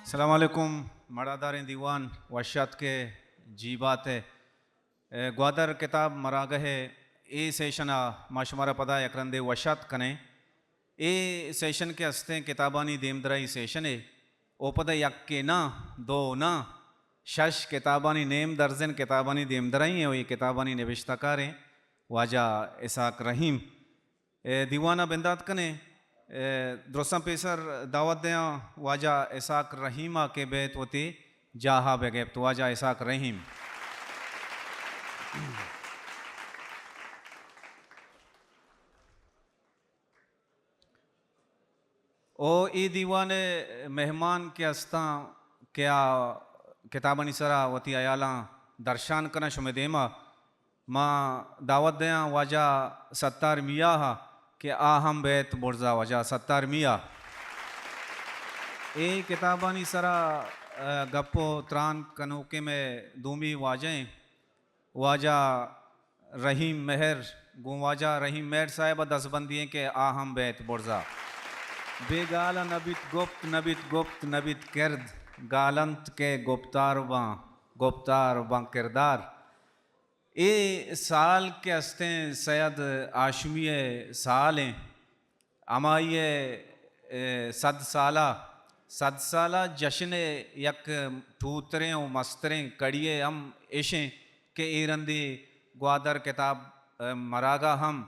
अस्सलाम वालेकुम मरादार दीवान वशात के जी बात है ग्वादर किताब मरागह ए सेशन माशुमारा पदा यकरंदे वशात कने ए सेशन के हस्ते किताबानी देमदराई सेशन है ओपद यक्के ना दो ना शश किताबानी नेम दर्जन किताबानी देमदराई है ये किताबानी नविश्ताकार हैं वाजा इसाक रहीम दीवाना बिंदात कने द्रोसा पेसर दावत दया वाजा इसाक रहीमा के बेत होती जाहा बेगेब तो वाजा इसाक रहीम ओ ई दीवाने मेहमान के हस्ता क्या किताबनी सरा वती अयाला दर्शान कना शुमे देमा माँ दावत दया वाजा सत्तार मिया हा कि आहम बैत बुर्जा वजा सत्तार मिया ए किताबानी सरा गप्पो त्रान कनोके में दूमी वाजें वाजा रहीम मेहर गुवाजा रहीम मेहर साहिब दसबंदिए के आहम बैत बुर्जा बेगाला नबित गुप्त नबित किरद गालंत के गुप्तार बां किरदार ए साल के हस्ते सैयद आशमिय साल हैं अमाइय सद साला जश्न यक ठूतरें और मस्तरें कड़िए हम इशें के एरंदी ग्वादर किताब मरागा हम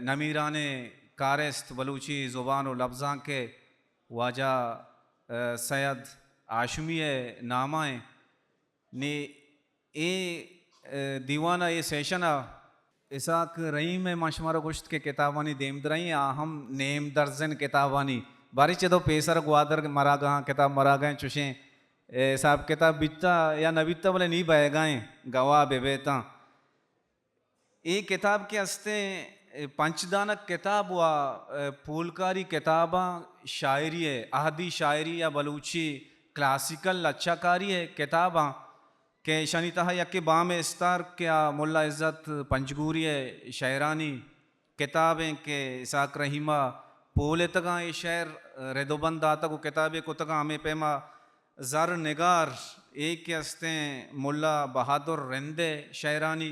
नमीराने कारस्त बलूची ज़ुबान और लफ्ज़ां के वाजा सैयद आशमिय नामाएँ ने ए दीवाना ये सेशन इसाक रहीम में माशमारा गुश्त के किताबानी देमदराई हम नेम दर्जन किताबानी बारी चदो पेसर ग्वादर मरागा किताब मरागा चुशें साहब किताब बिता या नबीता बोले नहीं बहेगाएँ गवाह बेबेता ये किताब के हस्ते पंचदानक किताब व फूलकारी किताबा शायरी है अहदी शायरी या बलूची क्लासिकल अच्छाकारी है किताबा के शनी तहा यके बाम इस्तार क्या मुल्ला इज़्ज़त पंजगूरी है शायरानी किताबें के इसाक रहीमा पोले तगा ये शहर रेदोबंद आता को किताबें को तगा हमें पेमा ज़र निगार एक के हस्ते मुल्ला बहादुर रिंदे शायरानी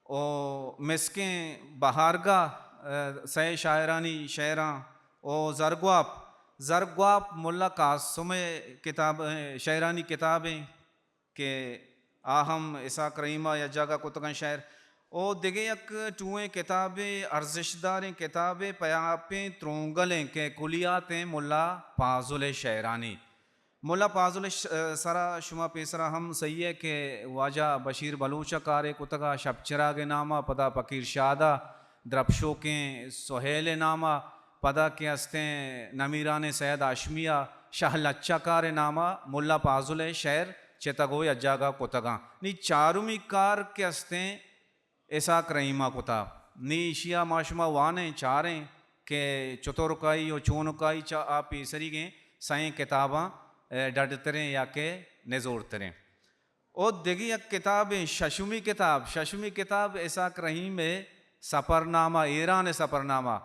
ओ मिसके बहारगा सै शायरानी शायरा ओ ज़रग्वाप मुल्ला कासुम किताब शायरानी किताबें के आहम इसाक रहीमा या जगह को तक शायर ओ दिगे यक टूएँ किताबें अर्जिशदारें किताबें पयापें त्रोंगलें के कुलियातें मुल्ला पाजुल शायरानी मुल्ला पाजुल सरा शुमा पेसरा हम सही है के वाजा बशीर बलूचा कारे कुतगा शबचरा के नामा पदा फकीर शादा द्रपशो के सोहेल नामा पदा के हस्ते नमीरान सैयद आशमिया शाह लच्चा कार नामा मुल्ला पाजुल शहर चेतगो या जागा कोतगा नी चारुमी कार के हस्ते इसाक रहीमा कुता नी इशिया माशुमा वाने चारें के चतुरकाई और चोनकाई चा आप इसरी के साएँ किताबा डटतरें या के नजोरतरें और दिगी एक किताब शशुमी किताब इसाक रहीम में सफ़रनामा ईरान सफ़रनामा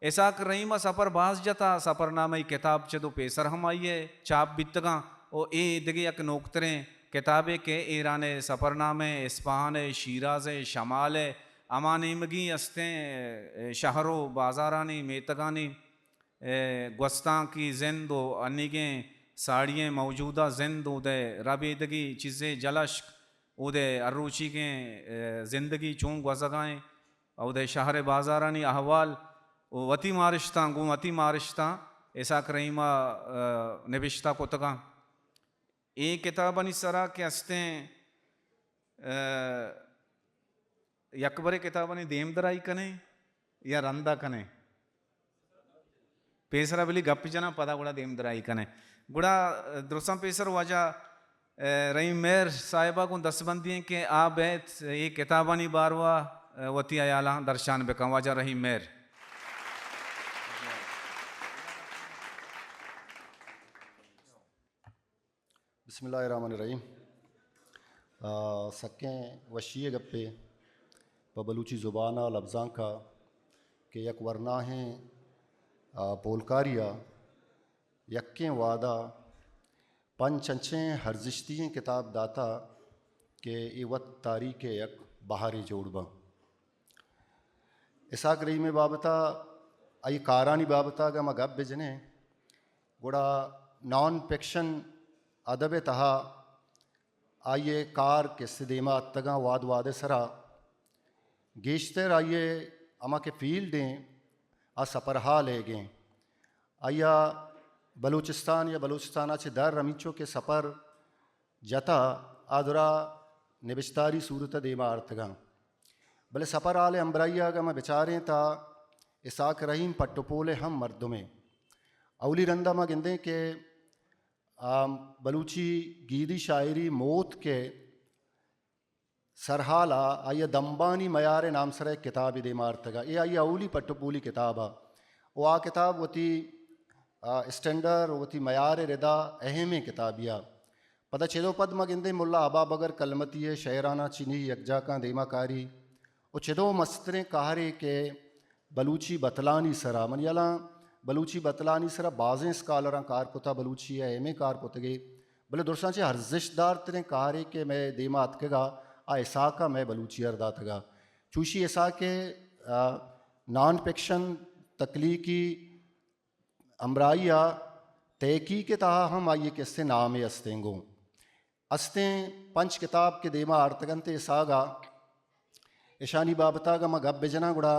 इसाक रहीमा सफ़र बाज जता सफ़रनामा किताब चदो पेसर हम आइए चाप बितगा ओ ए दिगे एक नोकतरें किताबे के ईरान सफ़रनामे इस्पाहान शीराज शमाल अमानीमगी अस्तें शहरों बाज़ारानी मेतगानी गुस्तां की जिंद अनिगें साड़ियाँ मौजूदा जिंद उदय रबीदगी चीज़ें जलश्क उदय अरूची के ज़िंदगी चूँ गुजगाएँ उदय शहर बाज़ारानी अहवाल वती मारिश्ता इसाक रहीमा नविश्ता को तगा ए किताबानी सरा के हस्ते यकबरे किताबानी देमदराई कने या रंदा कने पेसरा बिली गप जना पदा गुड़ा देमदराई कने गुड़ा द्रोसा पेसर वाजा रहीम मेहर साहिबा को दसबंदी के आ बैत ये किताबानी बारवा वती अयाला दर्शान बेका वाजा रहीम मेहर बिस्मिल्लाहिर्रहमानिर्रहीम सकें वशी गप्पे बलूची ज़ुबाना लफ्ज़ां का के यक वरना हैं पोलकारिया यक्कें वादा पंचंचे हरजिश्ती किताब दाता के इवत तारीख यक बहारी जोड़बा इसाक रही में बाबता आई कारानी बाबता गा मगब बिजने गुड़ा नॉन फिक्शन अदब तहा आइए कार के सिदेमा अत्तगा वाद वादे सरा गेश्तर आइए अमा के फील्डें आ सपरहा ले गए आया बलूचिस्तान या बलूचिस्तान से दर रमीचों के सफ़र जता आदरा निबिश्तारी सूरत देमा अर्थगा भले सफ़र आले अम्बराइया गा मैं बेचारे था इसाक रहीम पट्टोपोले हम मर्दों में अवली रंदा मा गिंदे के बलूची गीदी शायरी मौत के सरहाला आइए दम्बानी मयारे नाम सर किताब दे मारतगा ये आइए अवली पट्टोपोली किताब आ वो आ किताब वती स्टैंडर्ड वती मयारे रिदा अहम किताबिया पता छेदो पद मगिंदे मुल्ला अबा बगर कलमती है शहराना चीनी यकजा का देमाकारी वो छेदो मस्तरे कहारे के बलूची बतलानी सरा मनियाला बलूची बतलानी सरा बाजें स्कॉलर कार पुता बलूची है एम कार पुतगे भले दुरसा से हर्जिशदार तरे कहारे के मैं देमा अतकेगा आ ऐसा का मैं बलूची अर्दातगा चूशी ऐसा के नॉन फिक्शन तकलीकी अमराइया तहकी के तहा हम आइए किससे नाम अस्तेंगो अस्ते पंच किताब के देमा अर्तगंते सागा ईशानी बाबता का मगब बेजना गुड़ा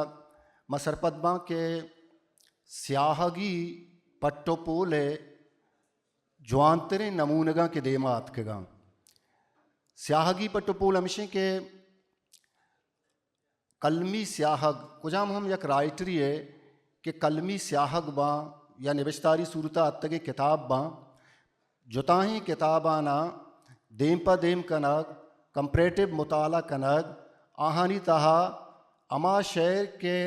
मसरपदमा के स्याहगी पट्टोपोले ज्वांतरे नमूनगा के देमा अतकेगा स्याहगी पट्टोपोल हमेशा के कलमी स्याहग कुजाम हम यक राइटरी है कि कलमी स्याहग बा या निबिश्तारी सूरता अत्तगे किताब बा जुताही किताबाना देम पा देम कनग कंपरेटिव मुताला कनग आहानी तहा अमा शेर के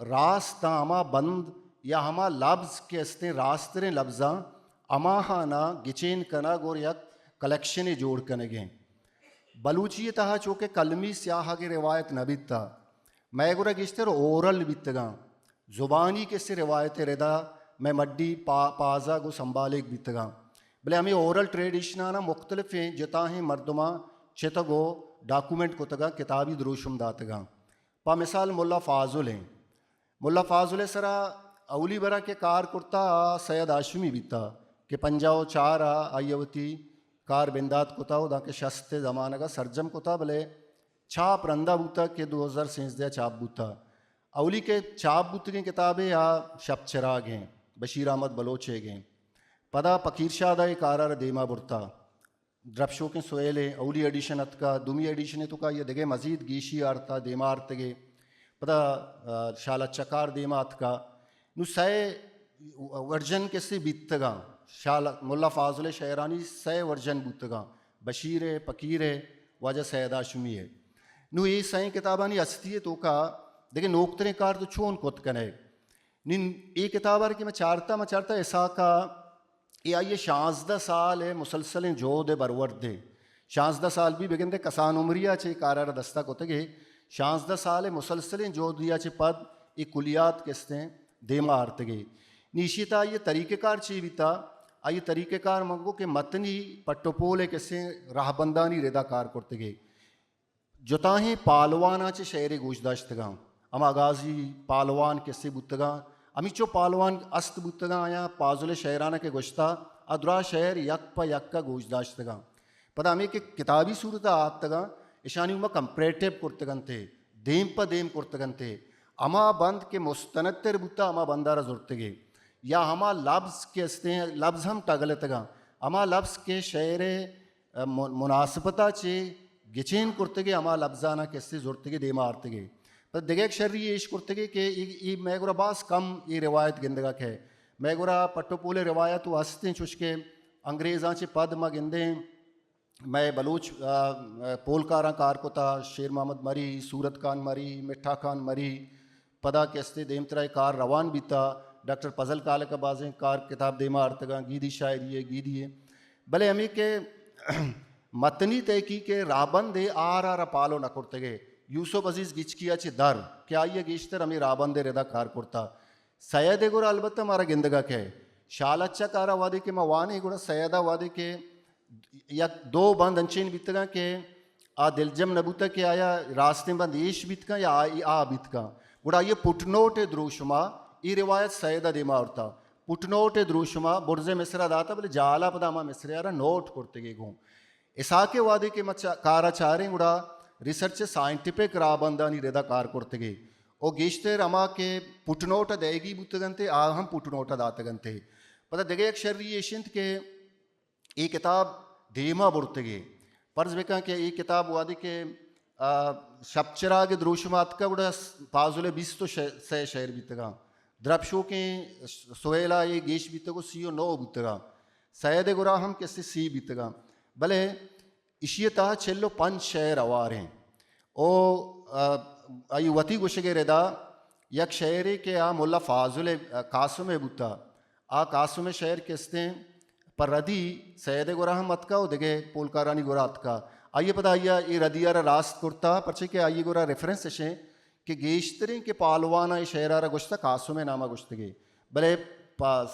रास्ता अमा बंद या हमा लफ्ज़ के अस्ते रास्तरे लफ्ज़ा अमा हाना गिचेन कनग और यक कलेक्शन जोड़ कनगे बलूची तहा चूँकि कलमी स्याह की रिवायत न बीतता मैं गुरा गिश्तर ओरल बीतगा ज़ुबानी किससे रिवायत रेदा मैं मड्डी पाजा गो संभाले बीतगा भले हमें ओरल ट्रेडिशन ना मुख्तलिफ हैं जता हैं मर्दमा चितगो डॉक्यूमेंट को तगा किताबी द्रोशुम दातगा पा मिसाल मुल्ला फाजुल हैं मुल्ला फाजुल सरा अवली बरा के कार कुर्ता सैयद आशमी बीता के पंजाओ चारा आयवती कार बिंदात कुता उदा के शस्ते ज़माना का सरजम कुता भले छाप रंदा बूता के 2016 छाप बूता अवली के छाप बूत की किताबें या शब चिराग हैं बशीर अहमद बलोचे गए पदा पकीर शादा कारा देमा बुरता द्रपशो के सोएले अवली एडिशन अत का दुमी एडिशन तो का ये देगे मजीद गीशी आरता देमा आरतगे पदा शाला चकार देमा अत का नु सै वर्जन कैसे बीतगा शाला मुल्ला फाजुल शहरानी सै वर्जन बूतगा बशीर है पकीर है वाजा सैयद आशमी है नु ये सही किताबानी अस्ती है तो का देखे नोकतरे कार तो छोन कोत कने निन ये किताब कि मैं चारता ऐसा का ये आइए 16 साल है मुसलसल जो दे बरवर दे 16 साल भी बेगिंदे कसान उमरिया चे कारार दस्ता को तगे 16 साल है मुसलसल जो दिया चे पद ये कुलियात किस्ते देमा आर्तगे निशिता ये तरीक़ेकार चे बीता आइए तरीक़ेकार मंगो के मतनी पट्टोपोले किस्से राहबंदानी रेदा कार करतगे जोताही पालवाना चे शहर गोशदाश्तगा अमा गाजी पालवान किस्से बुतगा अमीचो पालवान अस्त बुतगा आया पाजुल शहराना के गोश्ता अदरा शहर यक प यक का गोशदाश्तगा पता हमें कि किताबी सूरत आतगा ईशानी उमा कंपरेटिव कुर्तगन थे देम प देम कुर्तगन थे अमा बंद के मुस्तनत्तर बुता अमा बंदारा जुर्तगे या हमा लफ्ज़ के अस्ते लफ्ज़ हम टगलतगा अमा लफ्ज़ के शहर मुनासबता चे गिचेन कुर्तगे अमा लफ्ज़ाना किससे जुर्तगे देमा आर्तगे पर दिगेक शर्री ये इश कुर्तगे के ये मैगुरा बास कम ये रिवायत गिंदगा के मैगुरा पट्टोपोले रिवायत वो हंसते चुशके अंग्रेज़ां चे पद म गिंदे मैं बलूच पोलकारा कार को था शेर मोहम्मद मरी सूरत खान मरी मिठा खान मरी पदा केस्ते देमतरा कार रवान बीता डॉक्टर पजल काले का बाजें कार किताब देमा अर्तगा गीदी शायरी है गीदी है भले हमें के मतनी तहकी के राबन दे आर पालो न कुर्तगे यूसुफ अजीज़ गिचकिया चे दर क्या ये गेश्तर हमें राबन दे रेदा कार कुर्ता सैयद गुर अलबत्ता हमारा गिंदगा के शालच्चकारा वादे के मवाने गुड़ा सैदा वादे के या दो बंद अंचेन बीतगा के आ दिलजम नबूता के आया रास्ते बंद ईश बीतगा या आ बीतगा गुड़ा ये पुटनोटे द्रोशमा ई रिवायत सैदा दिमावरता पुटनोटे द्रोशमा बुर्जे मिसरा दाता बोले जाला पदामा मिसरे यारा नोट करते गे गूँ इसाके वादे के मचा काराचारे गुड़ा रिसर्च साइंटिफिक राबंदानी रेदा कार करते गे ओ गेश्ते रमा के पुटनोटा देगी बुतगंते आ हम पुटनोटा दातगंते पता देगे एक शर्री एशियंत के ये किताब धीमा बुरते गे पर्ज बेका के ये किताब वादे के शपचरा के द्रोशमात का गुड़ा पाजुले 20 तो से शहर बीतगा द्रपशो के सोएला ये गेश बीतगो सीओ 9 बीतगा सैद गुरा हम कैसे सी बीतगा भले इशियता चेल्लो 5 शहर अवार हैं ओ आई वती गुशगे रेदा यक शहरे के आ मुल्ला फाजुले कासुमे बुता आ कासुमे शहर किसते पर रदी सैद गुरा हम मत का देगे पोलकारानी गुरा अतका आइए पता आइया ये रदियारा रास्त कुर्ता परचे के आइए गुरा रेफरेंस से कि गेश्तरी के पालवाना ये शहरारा गुश्ता कासुमे नामा गुश्तगे भले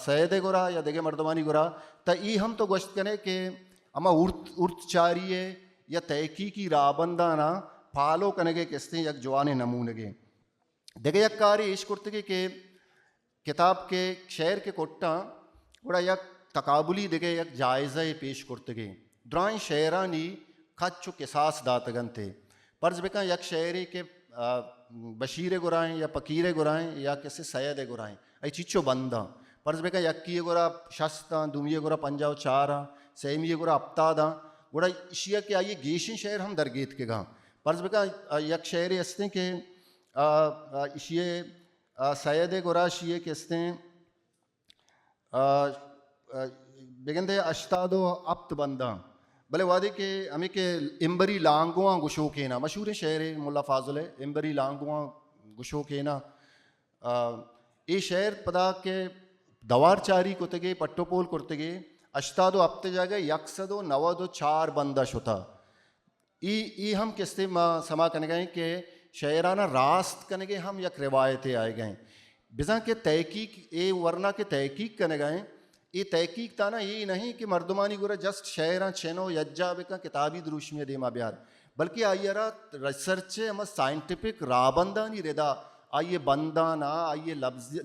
सैद गुरा या देगे मर्दमानी गुरा ता ई हम तो गुश्त कने के अमा उर्तचारिये या तहकी की राबंदाना फालो कनेगे किसते यक जवाने नमूनगे देगे यक कारी इश कुर्तगे के किताब के शहर के कोट्टा बड़ा यक तकाबुली देगे यक जायज़ा पेश कुर्तगे द्राइन शहरानी खच्चो किसास दातगंते पर्ज बेका यक शहरी के बशीरे गुराएं या पकीरे गुराएं या किसी सैद गुराएं आई चिच्चो बंदा पर्ज बेका यक्की गुरा शस्ता दुमिये गुरा पंजाव चारा सेमिये गुरा अप्तादा गुड़ा इशिया के आइए गेशिन शहर हम दरगेत के गा पर्ज बेका यक शहर हंसते के इशिये सैद गुरा शिये के हंसते बेगंदे अश्तादो अप्त बंदा भले वादे के हमें के इम्बरी लांगुआ गुशो के ना मशहूर शहर है मुल्ला फाजुल है इम्बरी लांगुआ गुशो के ना ये शहर पदा के दवार चारी कुतगे पट्टोपोल कुर्तगे अश्तादो अपते जागे यकसदो नवदो 4 बंदश होता ई हम किस्ते समा करने गए कि शहराना रास्त करने गए हम यक रिवायतें आए गए बिजा के तहकीक ए वरना के तहकीक करने गए ये तहकीक था ना ये नहीं कि मर्दमानी गुरा जस्ट शहरा चेनो यज्जा बेका किताबी दृश्य में देमा बिहार बल्कि आइयरा रिसर्च हम साइंटिफिक राबंदा नहीं रेदा आइए बंदाना आइए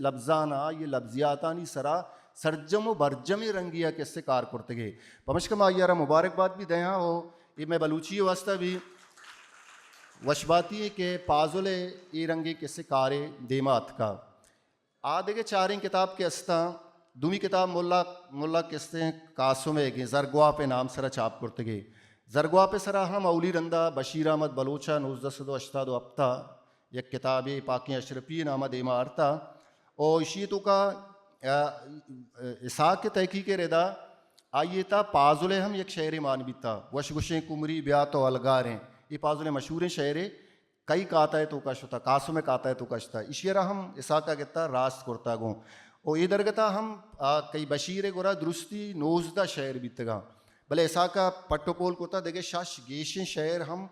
लफ्जाना आइए लफ्जियातानी सरा सरजमो बरजमी रंगिया किससे कार करते गए पमशकम आइयारा मुबारकबाद भी दया हो ये मैं बलूची वास्ता भी वशबाती के पाजुले ये रंगी किससे कारे देमात का आधे के चारें किताब के अस्ता दूमी किताब मुल्ला किस्ते कासुमे के जरगवा पे नाम सरा छाप करते गए जरगवा पे सरा हम अवली रंदा बशीर अहमद बलोचा 19 अश्तादो अफ्ता यक किताब पाकि अशरफी नामा देमा अर्ता और इशीतों का इसा के तहकीक रेदा आइए था पाजुले हम एक शहर मानबीता वशगुशे कुमरी ब्या तो अलगार हैं ये पाजुले मशहूर शहर कई काता है तो कशता कासु में काता है तो कशता इशियरा हम इसा का कहता रास्त करता गो और इधर गता हम कई बशीर गुरा दुरुस्ती 19 शहर बीतगा भले ऐसा का पट्टोपोल कोता देखे शश गेशन शहर हम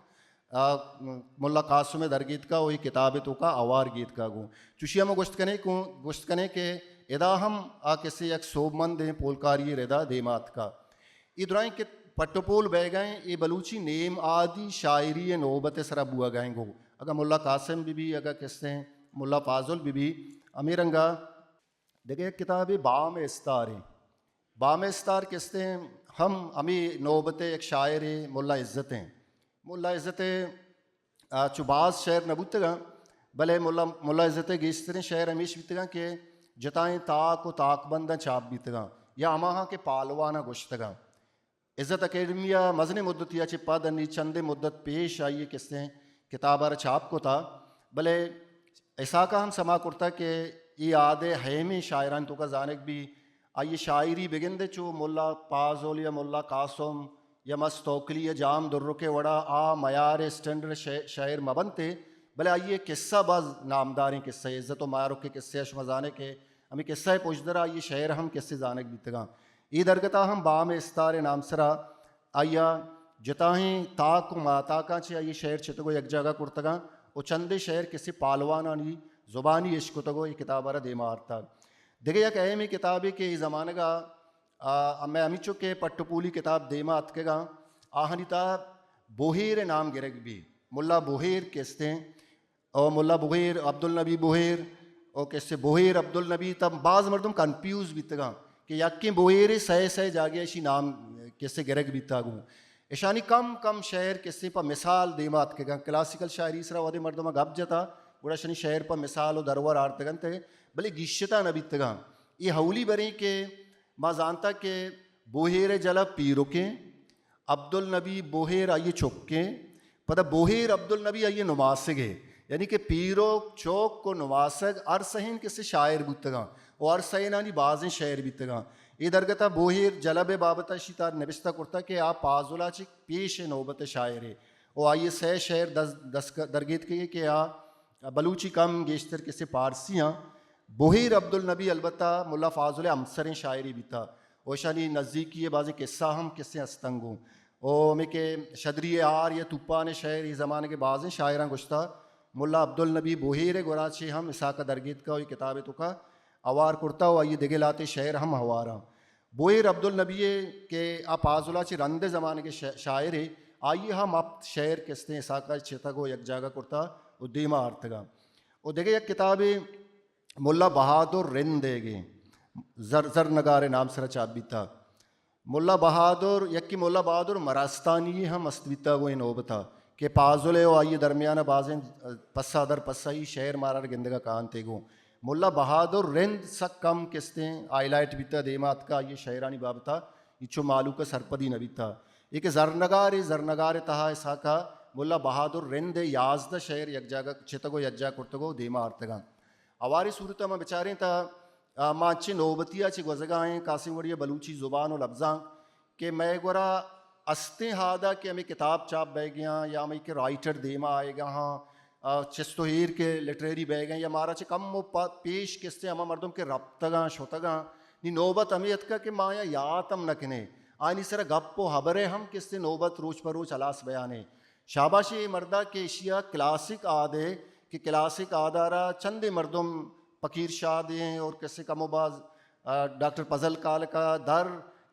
मुल्ला कासु में दरगीत का वही किताब तो का अवार गीत का गो चुशिया में गुश्त कने के एदा हम किसी एक सोबमंद हैं पोलकारी रेदा देमात का इधराई के पट्टोपोल बह गए ये बलूची नेम आदि शायरी नौबत सरा बुआ गए गो अगर मुल्ला कासिम बीबी अगर किससे मुल्ला फाजुल बीबी अमीरंगा देखिए एक किताब है बाम इस्तार है बाम इस्तार किसते हैं हम अमी नौबत एक शायर है मुल्ला इज़्ज़त चुबाज शहर नबूतगा भले मुल्ला इज़्ज़त गेस्तरें शहर हमेश बीतगा के जताएँ ताक व ताकबंदा चाप बीतगा या अमाहा के पालवाना गुश्तगा इज़्ज़त अकेडमिया मजन मुद्दत या चिपद अन्नी चंदे मुद्दत पेश आइए किसते किताबार छाप को था भले ऐसा का हम समा करता के ये आदे है में शायरान तो का जानक भी आइए शायरी बिगिंदे चो मुल्ला पाजोल या मुल्ला कासम या मस्तौकली या जाम दुर्र के वड़ा आ मयार स्टैंडर्ड शायर मबनते भले आइए किस्सा बाज नामदारें किस्से इज़्ज़त मारो के किस्से अशमजाने के हमें किस्सा पुजदरा ये शहर हम किस्से जानक बीतगा ई दरगता हम बाम इस्तार नाम सरा आइया जताहें ताक माता का चे आइए शहर चितगो एक जगह कुर्तगा वो चंदे शहर किसी पालवाना नी ज़ुबानी इश्क तगो ये किताबारा दे मारता देखिए यक अहम किताब है कि ज़माने का मैं अमिचो के पट्टपूली किताब देमा अतकेगा आहनिता बोहेर नाम गिरक भी मुल्ला बोहेर किस्ते और मुल्ला बोहेर अब्दुल नबी बोहेर और किससे बोहेर अब्दुल नबी तब बाज़ मर्दम कन्फ्यूज़ बीतगा कि यक्के बोहेर सह सह जागे ऐसी नाम किससे गिरक बीता गूँ ईशानी कम कम शहर किससे पर मिसाल देमात के क्लासिकल शायरी सरा वादे मर्दमा गप जता बुरा शनि शहर पर मिसाल और दरवर आर्तगन ते भले गिश्यता न बीतगा ये हौली बरे के माँ जानता के बोहेर जला पीरो के अब्दुल नबी बोहेर आइए चौके पता बोहेर अब्दुल नबी आइए नुमासगे यानी कि पीरो चौक को नुमासग अरसहीन किससे शायर बीतगा और अरसहीनानी बाज़ें शायर बीतगा ये दरगता बोहेर जलब बाबता शितार नबिस्ता करता कि आप पाजुला चिक पेश नौबत शायर है और आइए सह शहर दस दरगेत के कि आ बलूची कम गेश्तर किसे पारसियाँ बोहेर अब्दुल नबी अलबत्ता मुल्ला फाजुल अमसर शायरी बीता ओशानी नज़दीकी बाज़ किस्सा हम किस्से अस्तंगों ओ में के शदरी आर या तुप्पा ने शायर इस ज़माने के बाज़ शायरा गुश्ता मुल्ला अब्दुल नबी बोहेर गोराचे हम इसाका दरगेत का किताब तो का अवार कुर्ता हो आइए देगे लाते शहर हम हवारा बोहेर अब्दुल नबी के आप आजुला चे रंदे ज़माने के शायर है आइए हम आप शहर किस्ते इसाका चेता को यक जागा कुर्ता उद्दीमा आर्तगा और देखे एक किताब मुल्ला बहादुर रिन देगे जर नगारे नाम सरा चाबीता मुल्ला बहादुर यक्की मुल्ला बहादुर मरास्तानी हम अस्तविता वो नौबता के पाजुले हो आइए दरमियाना बाजें पस्सा दर पस्सा ही शहर मारा गिंदगा कान तेगो मुल्ला बहादुर रिंद सक कम किस्ते आईलाइट बीता देमात का ये शहरानी बाबता इच्छो मालू का सरपदी नबीता एक जरनगार तहा ऐसा का मुल्ला बहादुर रिंद याजदा शहर यक जागा चितगो यज्जा कुर्तगो देमा आर्तगा अवारी सूरत में बेचारे था माँ अच्छे नौबतिया चे गजगाएँ कासिम वड़िया बलूची ज़ुबान और लफ्ज़ा कि मैं गोरा अस्ते हादा कि हमें किताब चाप बह गया या हमें के राइटर देमा आएगा हाँ चिस्तोहीर के लिटरेरी बह गए या मारा चे कम पेश किससे हम मर्दों के रब्तगा शोतगा नी नौबत अमियत का कि माया यातम न किने आनी सर गप्पो हबरे हम किससे नौबत रोज पर रोज अलास बयाने शाबाशी मर्दा के एशिया क्लासिक आदे कि क्लासिक आदारा चंदे मर्दम फ़कीर शाह हैं और किससे कमोबाज डॉक्टर पजल काल का दर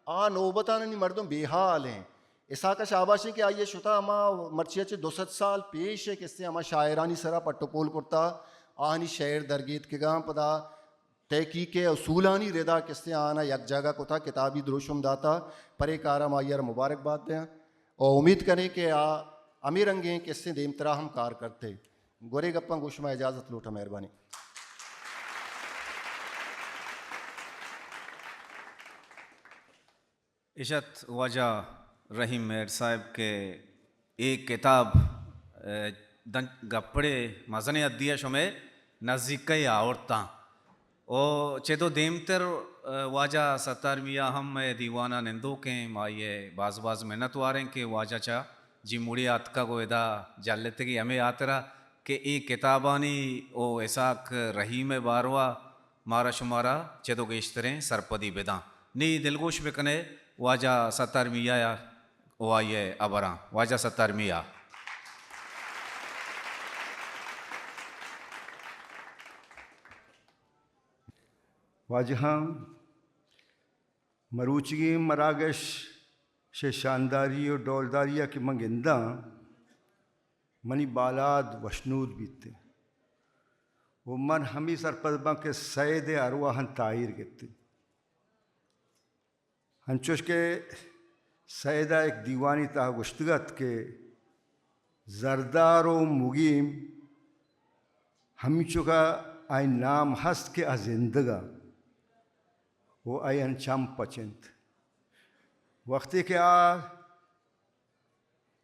आ नौबता नहीं मर्दम बेहाल हैं ऐसा का शाबाशी के आइए शुता अमा मर्चिया चे 200 साल पेश है किससे अमा शायरानी सरा पट्टोपोल कुर्ता आनी शहर दरगीत के गाँ पदा तहकीक असूलानी रेदा किससे आना यक जगह को था किताबी द्रोशुम दाता परे कारा मायर मुबारकबाद दें और उम्मीद करें कि अमीर अंगे किससे देमतरा हम कार करते गोरे गप्पा गुशमा इजाज़त लूटा मेहरबानी इशत वजह रहीम मेर साहब के एक किताब गप्पड़े मजने अदिया शुमे नज़दीक औरतां ओ चेतो देमतर वाजा सत्तार मिया हम दीवाना निंदो के माये बाज बाज मेहनत वारें के वाजा चा जी मुड़ी आतका को एदा जालते की हमें आतरा के एक किताबानी ओ ऐसाक रहीम बारवा मारा शुमारा चेतो गेश्तरें सरपदी बेदा नी दिलगोश बेकने वाजा सत्तार मिया या वाये अबरा वाजा सत्तार मिया वाजहाँ मरूचगी मरागश शे शानदारी और डौलदारिया की मंगिंदा मनी बालाद वशनूद बीते वो मन हमी सरपदबा के सैद अरवाहन ताहिर गिरते हंचुश के सैदा एक दीवानी ता गुश्तगत के जरदार व मुगीम हमी चुका आई नाम हस्त के अजिंदगा वो आई अनचम पचिंत वक्ती के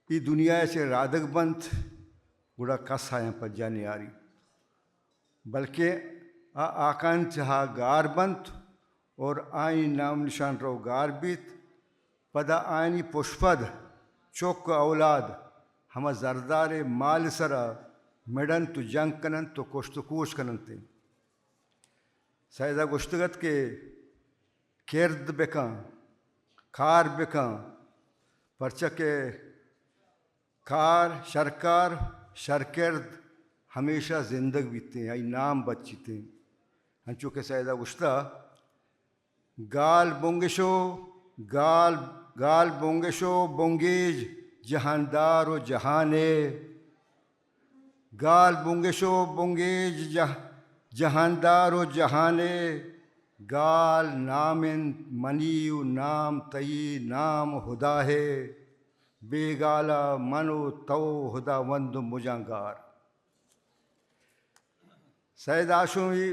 ई दुनिया से राधक बंत गुड़ा कस आया पज्जा नियारी बल्कि आकान चाह गार बंत और आई नाम निशान रो गार बीत पदा आयनी पुष्पद चौक औलाद हम जरदार माल सरा मेडन तो जंग कनन तो कोश कनन ते सैदा गुश्तगत के किरद बेका कार बेका परचा के कार शरकार शरकर्द हमेशा जिंदग बीते आई नाम बचीते हंचू के सैदा गुश्ता गाल बोंगेशो बोंगेज जहानदार व जहाने गाल बोंगेशो बोंगेज जहानदार व जहाने गाल नामिन मनीयु नाम तई नाम हुदा है बेगाला मनो तो हुदा वंद मुजांगार सैद आशोई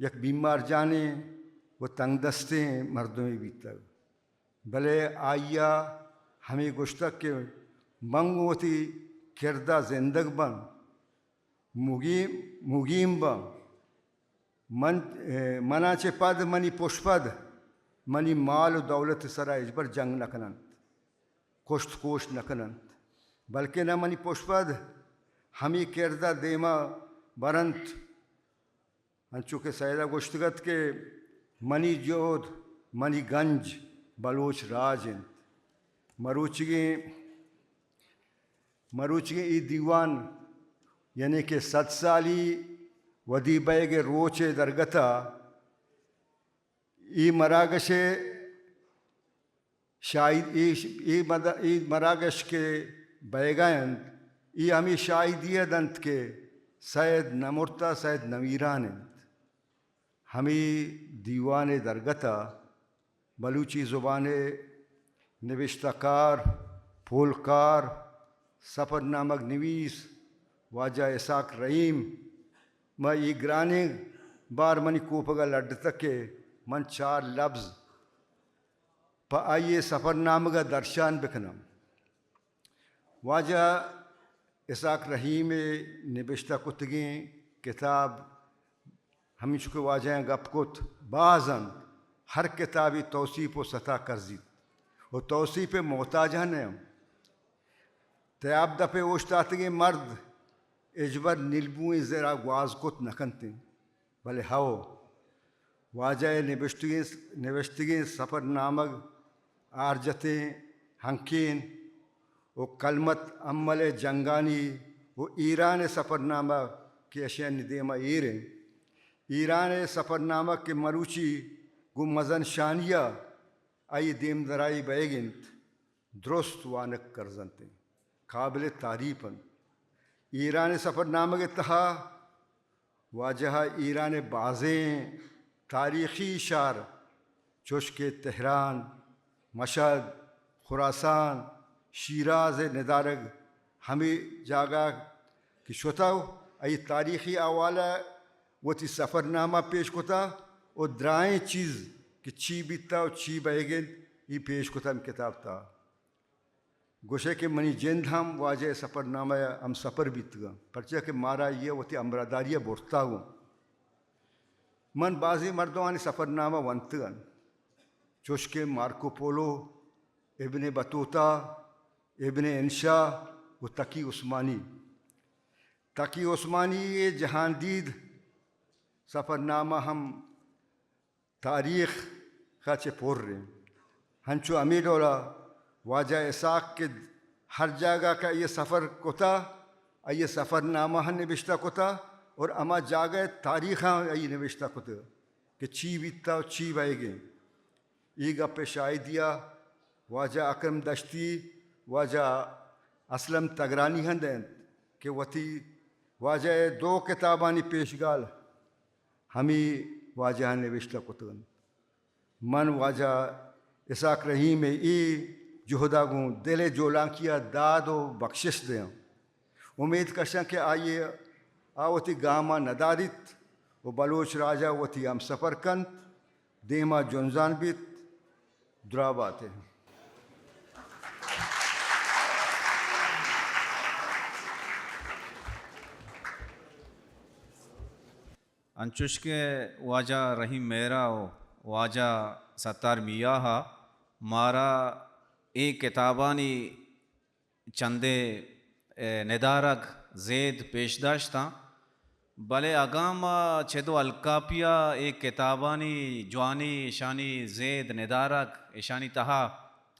यक बीमार जाने वो तंग दस्ते मर्दों में बीता भले आइया हमें गुश्तक के मंगोती किरदा जिंदग बन मुगीम बन मनाचे पद मनी पुष्पद मनी माल दौलत सरा इजबर जंग नकनंत कोष्ठ कोश नकनंत बल्कि न मनी पुष्पद हमी किरदा देमा बरंत अंचू के सैदा गुश्तगत के मनी जोध मनी गंज बलोच राजन मरूचगे ई दीवान यानी कि 7 साली वदी बैगे रोचे दरगता ई मरागशे शायद ई मरागश के बैगायंत ई हमी शायदिया दंत के सैद नमुर्ता सैद नवीरान हमी दीवान दरगता बलूची ज़ुबान नविश्तकार फूलकार सफ़र नामक नवीस वाजा इसाक रहीम म ई ग्राने बार मनी कोपगा लड्ड तके मन 4 लफ्ज़ प आइए सफ़र नामगा दर्शान बिखनम वाजा इसाक रहीम नविश्ता कुतगी किताब हम चुके वाजाएँ गपकुत बाज़न हर किताबी तौसीफ़ व सता करजी और तौसीफ़ मोहताज हैं तयाब दफ़े ओश्तातगे मर्द इजबर नीलबुए ज़रा वाज कुत नकनते भले हाओ वाजाए निविश्तगे सफ़र नामक आरजतें हंकीन वो कलमत अम्मल जंगानी वो ईरान सफ़रनामा के अशिया निदेमा ईरें ईरान सफ़रनामा के मरूची गु मजन शानिया आई देम दराई बैगिंत दुरुस्त वानक करजनते काबिल तारीफ़न ईरान सफ़रनामा के तहा वाजह ईरान बाज़ें तारीख़ी शार चुश्के तेहरान मशहद खुरासान शीराज निदारग हमें जागा कि शुताव आई तारीख़ी आवाला वो ती सफ़रनामा पेश कोता और द्राएँ चीज़ कि ची बीता और ची बहेगें ये पेश कोता हम किताब था गोशे के मनी जिंद हम वाजे सफ़रनामा हम सफ़र बीतगा परचा के मारा ये वो ती अमरादारिया बोरता हूँ मन बाज़ी मर्दों ने सफ़रनामा वंतगन चुश्के मार्को पोलो इब्ने बतूता इब्ने इंशा व तकी उस्मानी ये जहानदीद सफ़रनामा हम तारीख़ खाचे पोर रहे हंचो अमीडोला वाजा इसाक के हर जगह का ये सफ़र कोता ये सफ़रनामा हन निविश्ता कोता और अमा जागा तारीख़ा ये निविश्ता कोता कि ची बीता ची बहेगे ये गप्पे शायदिया वाजा अकरम दश्ती वाजा असलम तगरानी हंदें कि वती वाजा 2 किताबानी पेशगाल हमी वाजा निविश्ता कुतगन मन वाजा इसाक रहीम ई जुहदागू दिले जोलांकिया दाद व बख्शिश दें उम्मीद कशा के आइए आवती गामा नदारित व बलोच राजा वती हम सफ़र कंत देमा जुनजान बित दुराबात है अंचुश के वाजा रहीम मेरा वाजा सत्तार मिया हा मारा एक किताबानी चंदे निदारक ज़ेद पेशदाश्ता भले अगाम छेदो अलकापिया एक किताबानी जवानी ईशानी ज़ेद निदारक ईशानी तहा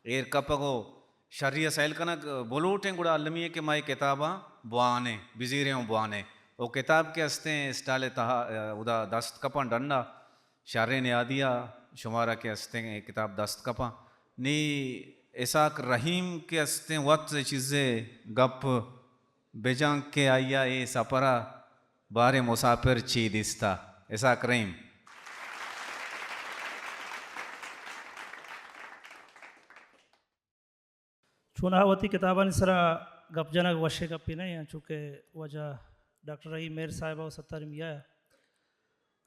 एर कपगो शर्रिया सैल कनक बोलोटें गुड़ा अलमिये के माए किताबा बुआने बिज़ीरें बुआने वो किताब के हस्ते स्टाले तहा उदा दस्त कपा डंडा शारे ने आदिया शुमारा के हस्ते किताब दस्त कपा नी इसाक रहीम के हस्ते वक्त चीज़ें गप बेजांग के आया ये सपरा बारे मुसाफिर ची दिस्ता इसाक रहीम चुनावती किताबान सरा गप जनक वशे गपी नहीं है चूँकि वजह डॉक्टर रही मेर साहिब और सत्तर मिया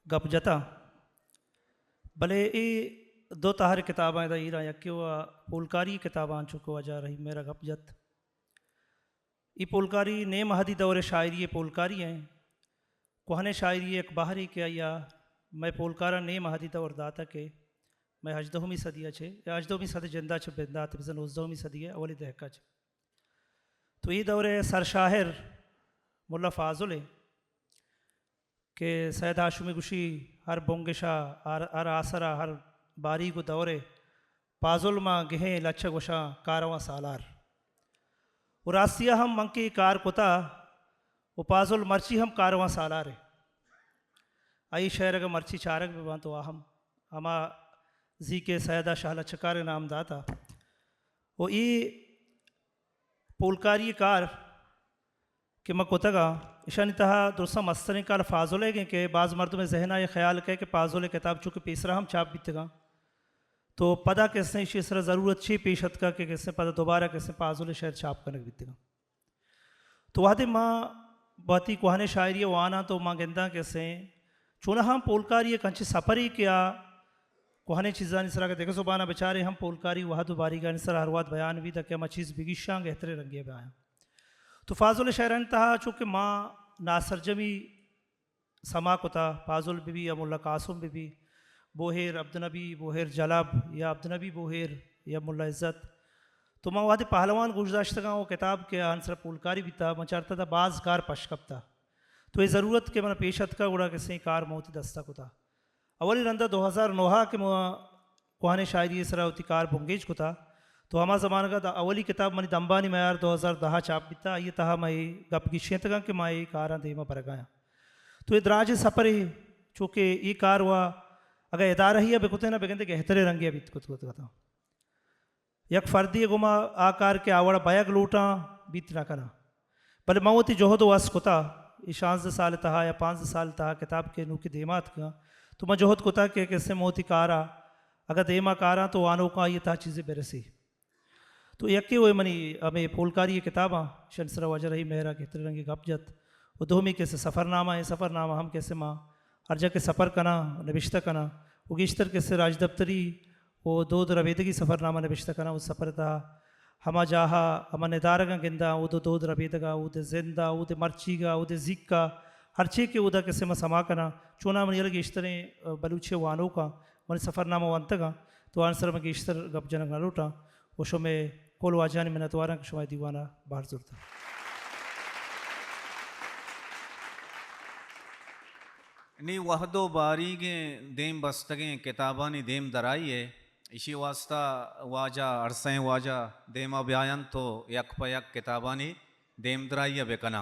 गप जता भले ये दो ताहर किताबां दा ईरा यक्की व पुलकारी किताबां चुको वजह रही मेरा गप जत ये पुलकारी ने महदी दौरे शायरी पुलकारी हैं कोहने शायरी एक बाहरी के या मैं पुलकारा ने महदी दौर दाता के मैं हजदोमी सदिया छे हजदोमी सदी जिंदा छे बिंदात बिजन उजदोमी सदी है अवली दहका छे तो ये दौरे सरशाहिर मुल्ला फाजुल है कि सैद हाशमी गुशी हर बोंगशा हर आसरा हर बारी को दौरे पाजुल माँ गेहे लच्छ गुशा कारवा सालार और आसिया हम मंकी कार कुता वो पाजुल मर्ची हम कारवा सालार है आई शहर का मर्ची चारक भी बां तो आहम हमा जी के सैदा शाहला चकार नाम दाता वो ये पुलकारी कार कि मैं कोतगा ईशानी तहा दुरसा मस्तरी कार फाजुल है कि बाज़ मर्द में जहना ये ख्याल कहे कि पाजुल किताब चूँकि पेसरा हम छाप बीतेगा तो पदा कैसे इसी तरह ज़रूरत छी पेशत का कि कैसे पदा दोबारा कैसे पाजुल शहर छाप करने बीतेगा तो वहाँ माँ बहुत ही कुहाने शायरी वाना तो माँ गेंदा कैसे चुना हम पुलकारी कंची सफ़र ही किया कोहने चीज़ा निसरा के देखे सुबाना बेचारे हम पुलकारी वहाँ दोबारी का निसरा हर वाद बयान भी तक मैं चीज़ बिगिशांग एहतरे रंगे पे आया तो फाजुल शहरन तहा चूँकि माँ नासरजमी समा कोता फाजुल बीबी या मुल्ला कासुम बीबी बोहेर अब्दुलनबी बोहेर जलब या अब्दुलनबी बोहेर या मुल्ला इज़्ज़त तो माँ वादे पहलवान गुजदाश्तगा वो किताब के आंसर पुलकारी भी था मचारता था बाज़ कार पशकब था तो ये ज़रूरत के मैंने पेशत का उड़ा के कार मोती दस्ता को था अवली रंदा 2009 के कुहाने शायरी सरावती कार बुंगेज को था तो हमारा ज़माना का अवली किताब मनी दम्बानी मैार 2010 छाप बीता ये तहा मैं गप की शेतगा के माँ कारा देमा पर गया तो ये दराज सफ़र चूँकि ये कार हुआ अगर इदारा ही बेकुते ना बेगंदे गहतरे रंगे बीत कुत था यक फर्दी गुमा आकार के आवड़ा बयक लूटा बीत ना कना भले मऊती जोहद वस कुता ये 5 साल तहा या 5 साल तहा किताब के नू की देमात का तो मैं जोहद कुता के कैसे मोती कारा अगर देमा कारा तो वानों का ये था चीज़ें बेरसी तो यक्के हुए मनी हमें फुलकारी किताबा शनसरा वजह रही मेहरा के तिरंगी गपजत वो दोमी कैसे सफ़रनामा है सफ़रनामा हम कैसे माँ हर जगह सफ़र कना नबिश्ता कना वो गिश्तर कैसे राज दफ्तरी वो दो रबेदगी सफ़रनामा नबिश्ता कना वो सफ़र था हमा जाहा हमा निदारगा गिंदा वो दो रबेदगा वो दे जिंदा वो दे मर्चीगा वो दे जिक्का हर चे के उदा कैसे मैं समा कना चुना मन ये इश्तरे बलूचे वानों का मन सफ़रनामा वंतगा तो आंसर में इश्तर गप जनक न लूटा वो शो में कोल वाजानी में नतवारा के शुमाय दीवाना बाहर जुड़ता नहीं वहदो बारी के देम बस्तगे किताबानी देम दराई है इसी वास्ता वाजा अरसें वाजा देमा बयान तो यक पयक किताबानी देम दराई बेकना